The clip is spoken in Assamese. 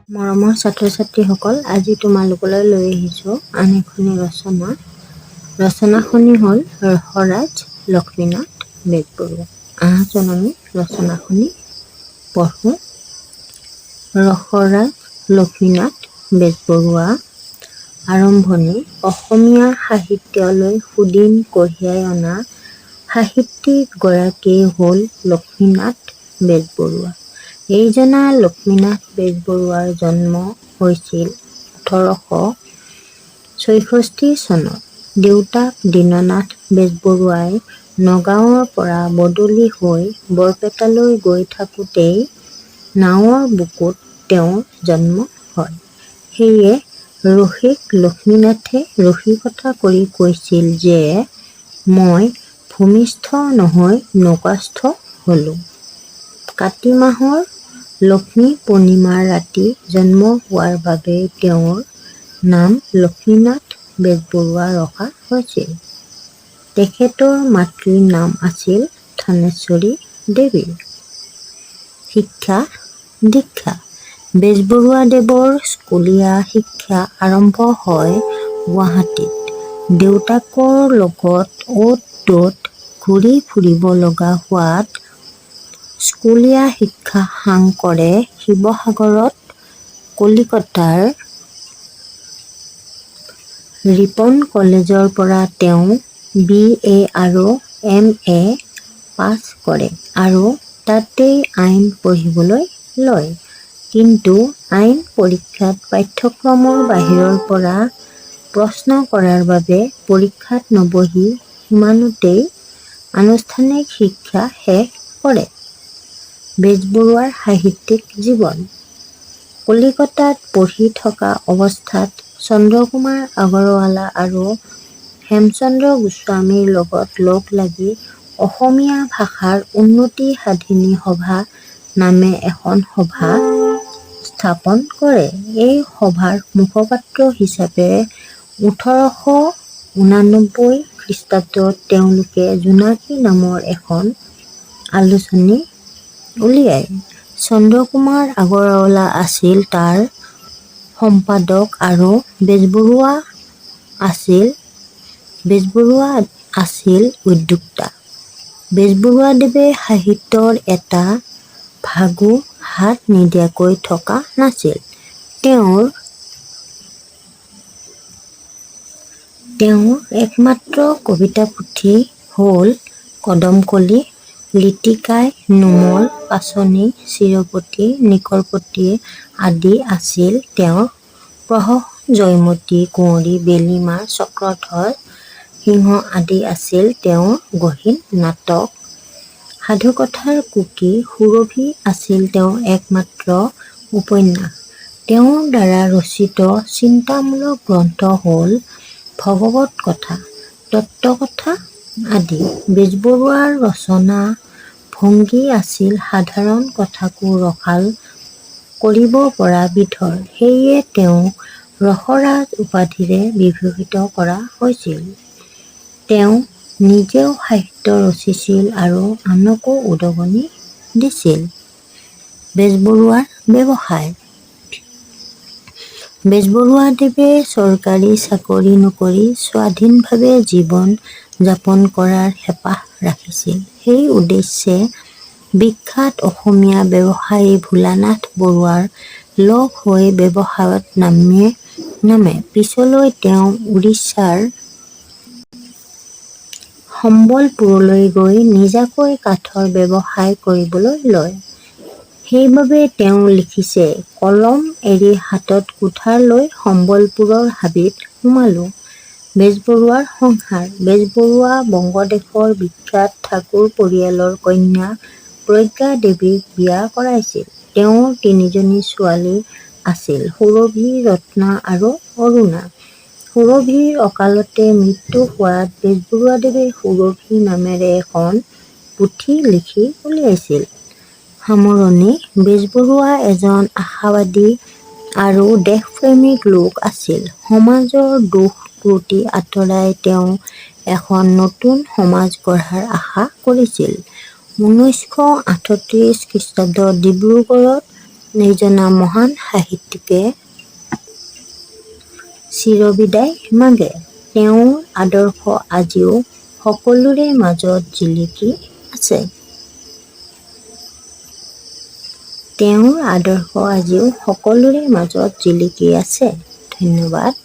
মৰমৰ ছাত্ৰ-ছাত্ৰীসকল, আজি তোমালোকলৈ লৈ আহিছোঁ আন এখনি ৰচনা। ৰচনাখনি হ'ল ৰসৰাজ লক্ষ্মীনাথ বেজবৰুৱা। আহাচোন আমি ৰচনাখনি পঢ়োঁ। ৰসৰাজ লক্ষ্মীনাথ বেজবৰুৱা। আৰম্ভণি: অসমীয়া সাহিত্যলৈ সুদিন কঢ়িয়াই অনা সাহিত্যিকগৰাকী হ'ল লক্ষ্মীনাথ বেজবৰুৱা। এইজনা লক্ষ্মীনাথ বেজবৰুৱাৰ জন্ম হৈছিল ১৮৬৬ চনত। দেউতাক দীননাথ বেজবৰুৱাই নগাঁৱৰ পৰা বদলি হৈ বৰপেটালৈ গৈ থাকোঁতেই নাৱৰ বুকুত তেওঁৰ জন্ম হয়। সেয়ে ৰসিক লক্ষ্মীনাথে ৰসিকতা কৰি কৈছিল যে, মই ভূমিষ্ঠ নহৈ নৌকাস্থ হ'লো। কাতি মাহৰ লক্ষ্মী পূৰ্ণিমাৰ ৰাতি জন্ম হোৱাৰ বাবে তেওঁৰ নাম লক্ষ্মীনাথ বেজবৰুৱা ৰখা হৈছিল। তেখেতৰ মাতৃৰ নাম আছিল থানেশ্বৰী দেৱী। শিক্ষা দীক্ষা: বেজবৰুৱাদেৱৰ স্কুলীয়া শিক্ষা আৰম্ভ হয় গুৱাহাটীত। দেউতাকৰ লগত অ'ত ত'ত ঘূৰি ফুৰিব লগা হোৱাত স্কুলীয়া শিক্ষা সাং কৰে শিৱসাগৰত। কলিকতাৰ ৰিপন কলেজৰ পৰা তেওঁ BA আৰু MA পাছ কৰে আৰু তাতেই আইন পঢ়িবলৈ লয়। কিন্তু আইন পৰীক্ষাত পাঠ্যক্ৰমৰ বাহিৰৰ পৰা প্ৰশ্ন কৰাৰ বাবে পৰীক্ষাত নবহি সিমানতেই আনুষ্ঠানিক শিক্ষা শেষ কৰে। বেজবৰুৱাৰ সাহিত্যিক জীৱন: কলিকতাত পঢ়ি থকা অৱস্থাত চন্দ্ৰকুমাৰ আগৰৱালা আৰু হেমচন্দ্ৰ গোস্বামীৰ লগত লগ লাগি অসমীয়া ভাষাৰ উন্নতি সাধিনী সভা নামে এখন সভা স্থাপন কৰে। এই সভাৰ মুখপাত্ৰ হিচাপে ১৮৮৯ খ্ৰীষ্টাব্দত তেওঁলোকে জোনাকী নামৰ এখন আলোচনী উলিয়ায়। চন্দ্ৰকুমাৰ আগৰৱালা আছিল তাৰ সম্পাদক আৰু বেজবৰুৱা আছিল উদ্যোক্তা। বেজবৰুৱাদেৱে সাহিত্যৰ এটা ভাগো হাত নিদিয়াকৈ থকা নাছিল। তেওঁৰ একমাত্ৰ কবিতা পুথি হ'ল কদমকলি, লিটিকাই, নোমল, পাচনি, চিৰপতি, নিকৰপতি আদি আছিল তেওঁৰ প্ৰহসন। জয়মতী, কুঁৱৰী, বেলিমাৰ, চক্ৰধৰ সিংহ আদি আছিল তেওঁৰ গহীন নাটক। সাধুকথাৰ কুকি, সুৰভি আছিল তেওঁৰ একমাত্ৰ উপন্যাস। তেওঁৰ দ্বাৰা ৰচিত চিন্তামূলক গ্ৰন্থ হ'ল ভগৱত কথা, তত্ত্বকথা আদি। বেজবৰুৱাৰ ৰচনা ভংগী আছিল সাধাৰণ কথাকো ৰসাল কৰিব পৰা বিধৰ। সেয়ে তেওঁক ৰসৰাজ উপাধিৰে বিভূষিত কৰা হৈছিল। তেওঁ নিজেও সাহিত্য ৰচিছিল আৰু আনকো উদগনি দিছিল। বেজবৰুৱাৰ ব্যৱসায়: বেজবৰুৱাদেৱে চৰকাৰী চাকৰি নকৰি স্বাধীনভাৱে জীৱন যাপন কৰাৰ হেঁপাহ ৰাখিছিল। সেই উদ্দেশ্যে বিখ্যাত অসমীয়া ব্যৱসায়ী ভোলানাথ বৰুৱাৰ লগ হৈ ব্যৱসায়ত নামে। পিছলৈ তেওঁ উৰিষ্যাৰ সম্বলপুৰলৈ গৈ নিজাকৈ কাঠৰ ব্যৱসায় কৰিবলৈ লয়। সেইবাবে তেওঁ লিখিছে, কলম এৰি হাতত কুঠাৰ লৈ সম্বলপুৰৰ হাবিত সোমালো। বেজবৰুৱাৰ সংসাৰ: বেজবৰুৱা বংগদেশৰ বিখ্যাত ঠাকুৰ পৰিয়ালৰ কন্যা প্ৰজ্ঞা দেৱীক বিয়া কৰাইছিল। তেওঁৰ তিনিজনী ছোৱালী আছিল, সুৰভি, ৰত্না আৰু অৰুণা। সুৰভিৰ অকালতে মৃত্যু হোৱাত বেজবৰুৱাদেৱে সুৰভি নামেৰে এখন পুথি লিখি উলিয়াইছিল। সামৰণি: বেজবৰুৱা এজন আশাবাদী আৰু দেশপ্ৰেমিক লোক আছিল। সমাজৰ দোষ ত্ৰুটি আঁতৰাই তেওঁ এখন নতুন সমাজ গঢ়াৰ আশা কৰিছিল। ১৯৩৮ খ্ৰীষ্টাব্দত ডিব্ৰুগড়ত নিৰ্জনা মহান সাহিত্যিকে চিৰবিদায় মাগে। তেওঁৰ আদৰ্শ আজিও সকলোৰে মাজত জিলিকি আছে। তেওঁৰ আদৰ্শ আজিও সকলোৰে মাজত জিলিকি আছে। ধন্যবাদ।